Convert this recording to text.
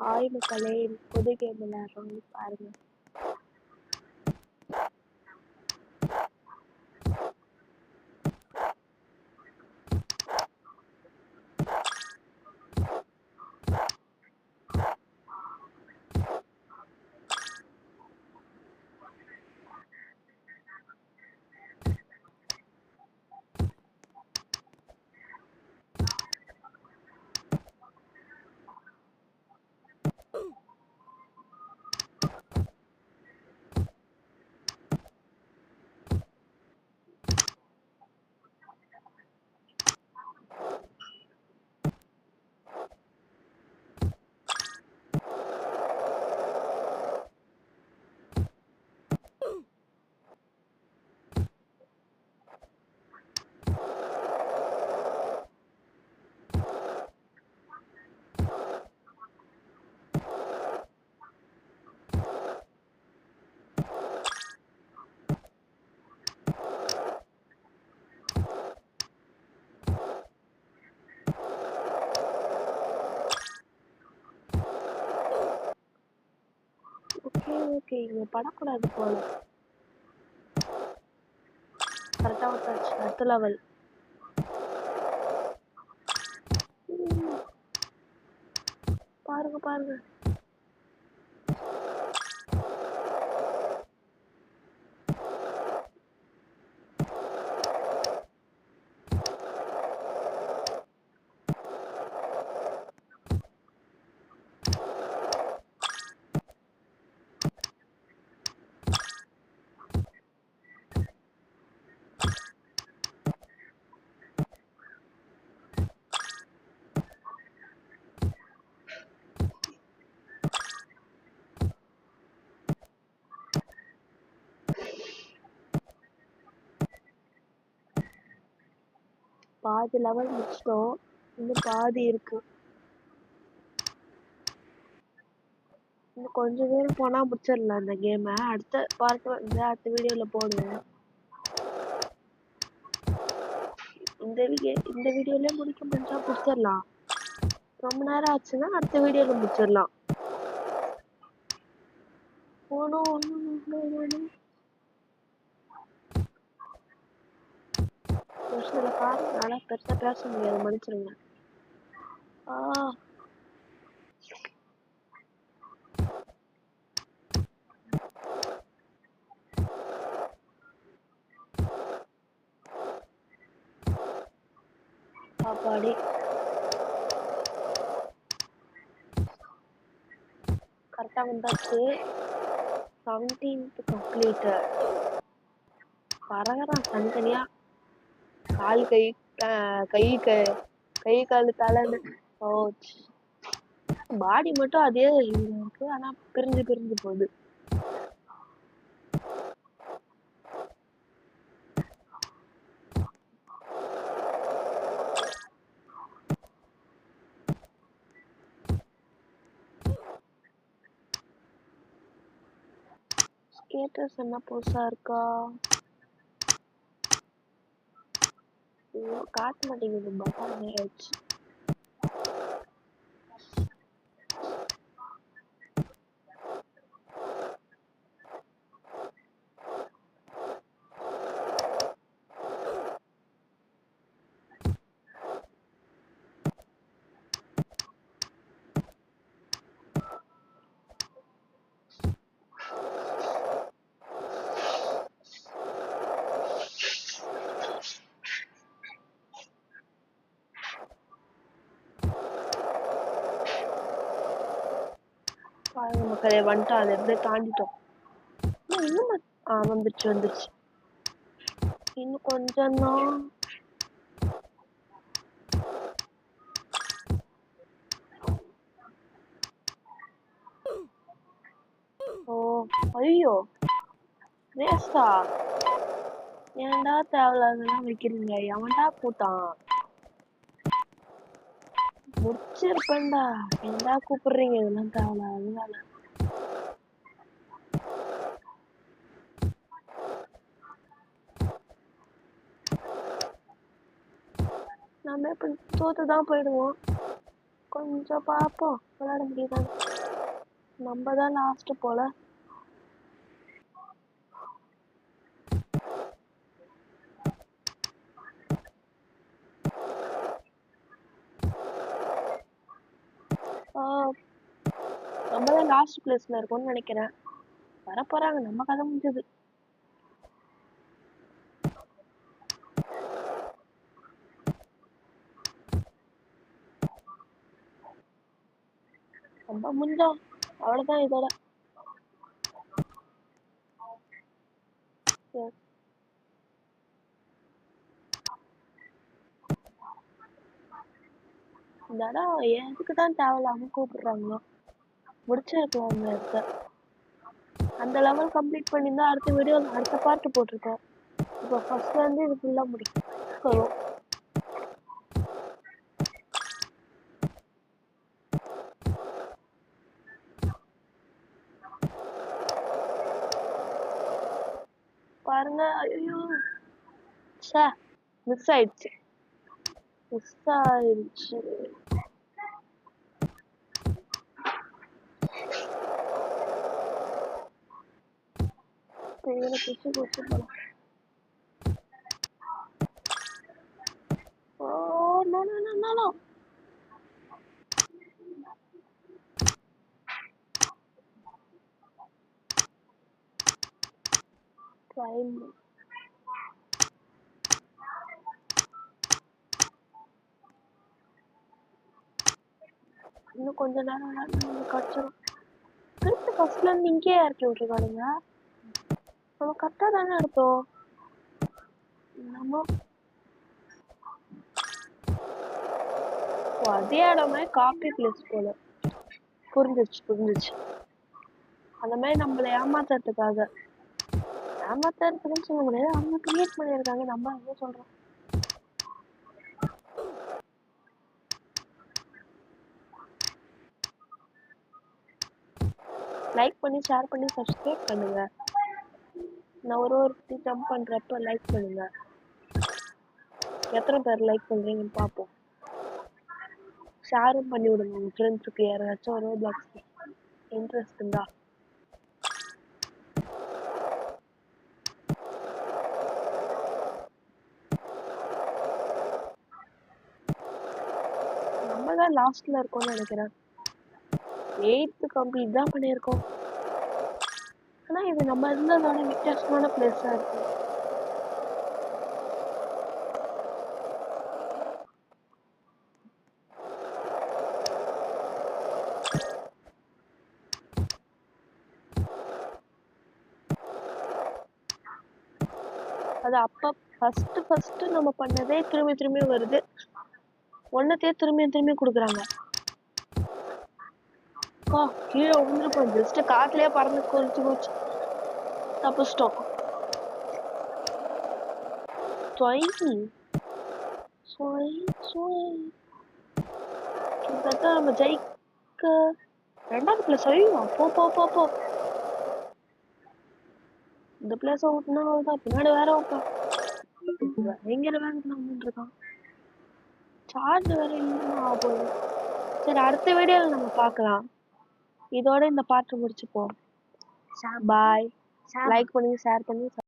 Hi மக்களே, புது game விளையாடுறோம் பாருங்க. ஓகே இங்க படக்கூடாது போல. கரெக்டா வந்தாச்சு. அடுத்த லெவல். பாருங்க பாதி லெவல் முடிச்சிட்டோம். இன்னும் பாதி இருக்கு. இன்னும் கொஞ்சம் தூரம் போனா முடிச்சிடலாம் இந்த கேமை. அடுத்த பார்ட் வந்து அடுத்த வீடியோல போடுவேன். இந்த வீடியோல முடிக்க முடிஞ்சா முடிச்சிடலாம். ரொம்ப நேரம் ஆச்சுன்னா அடுத்த வீடியோல முடிச்சிடலாம். சில காரணங்களால பெருசா பேச முடியாது, மன்னிச்சிருங்க. சாப்பாடு கரெக்டா வந்தாச்சு. 17th completed. பரவாயில்ல, தனித்தனியா கால் கை கால் தலைன்னு பாடி மட்டும் அதே இருக்கு, ஆனா பிரிஞ்சு போகுது. ஸ்கேட்டர்ஸ் என்ன புதுசா இருக்கா? காட்ட மாட்டேங்குது. பட்டன் ஆயிடுச்சு. மக்களே வந்துட்டோம். அதை எப்படியே தாண்டிட்டோம். இன்னும் வந்துருச்சு. இன்னும் கொஞ்சம் தான். ஐயோ வேஸ்டா, ஏன்டா தேவையில்லாதெல்லாம் வைக்கிறீங்க? எவன்டா கூட்டான்? முடிச்சிருப்பேன்டா, ஏன்டா கூப்பிடுறீங்க? இதெல்லாம் தேவையில்லாத. நம்ம இப்ப தோத்துதான் போயிடுவோம். கொஞ்சம் பார்ப்போம், விளையாட முடியுதான். நம்ம தான் லாஸ்ட் போல. நம்ம தான் லாஸ்ட் பிளேஸ்ல இருக்கோம்னு நினைக்கிறேன். வர போறாங்க, நம்ம கதை முடிஞ்சது. நம்ம முடிஞ்சோம், அவ்வளவுதான் இதோட. இந்த இடம் எதுக்கு தான் தேவையில்லாம கூப்பிடுறாங்க. முடிச்சிருக்கலாம் அந்த இடத்த. அந்த லெவல் கம்ப்ளீட் பண்ணியிருந்தா அடுத்த வீடியோ அடுத்த பார்ட் போட்டிருக்கோம். இப்போ ஃபர்ஸ்ட்ல இருந்து இது ஃபுல்லா முடிக்கும். பாருங்க, ஐயோ சார் மிஸ் ஆயிடுச்சு. பிடிச்சு போச்சு போல. Oh, no, no, no, no, no. Time. இன்னும் கொஞ்ச நேரம் கடிச்சிடும். திருப்பி ஃபர்ஸ்ட்ல இருந்து இங்கேயே இறக்கி விட்டுருக்கானுங்க. நம்ம கரெக்டா தானே எடுத்தோம். நம்ம அதே இடமே காப்பி பிளேஸ் போல. புரிஞ்சிச்சு. அந்த மாதிரி நம்மளை ஏமாத்துறதுக்காக. ஏமாத்துறதுக்குன்னு சொல்ல முடியாது, அவங்க கிரியேட் பண்ணியிருக்காங்க. நம்ம என்ன சொல்றோம். லைக் பண்ணி, ஷேர் பண்ணி, சப்ஸ்கிரைப் பண்ணுங்க. நான் ஒரு ஜம்ப் பண்றப்ப லைக் பண்ணுங்க. எத்தனை பேர் லைக் பண்றீங்கன்னு பார்ப்போம். ஷேரும் பண்ணி விடுங்க உங்க ஃப்ரெண்ட்ஸுக்கு. யாராச்சும் ஒரு பிளாக்ஸ் இன்ட்ரெஸ்ட் இருந்தா. நம்ம தான் லாஸ்ட்ல இருக்கோம்னு நினைக்கிறேன். 8th கம்ப்ளீட் தான் பண்ணியிருக்கோம். ஆனா இது நம்ம இருந்ததோட வித்தியாசமான பிளேஸா இருக்கு. அது அப்ப ஃபர்ஸ்ட் நம்ம பண்ணதே திரும்பி வருது. ஒன்னத்தையே திரும்பி கொடுக்குறாங்க. கீழே விழுந்துருப்போம். ஜஸ்ட் காத்துலயே பறந்து குளிச்சு தப்பிச்சிட்டோம். நம்ம ஜெயிக்க 2வது பிளேஸ். போ இந்த பிளேஸ் ஓட்டுனா தான் பின்னாடி வேற ஓட்டம். எங்க இருக்கான் சார்ஜ் வேற இல்லைன்னா போகுது. சரி, அடுத்த வீடியோல நம்ம பார்க்கலாம். இதோட இந்த பாட்டு முடிச்சுப்போம். பாய். லைக் பண்ணுங்க, ஷேர் பண்ணுங்க.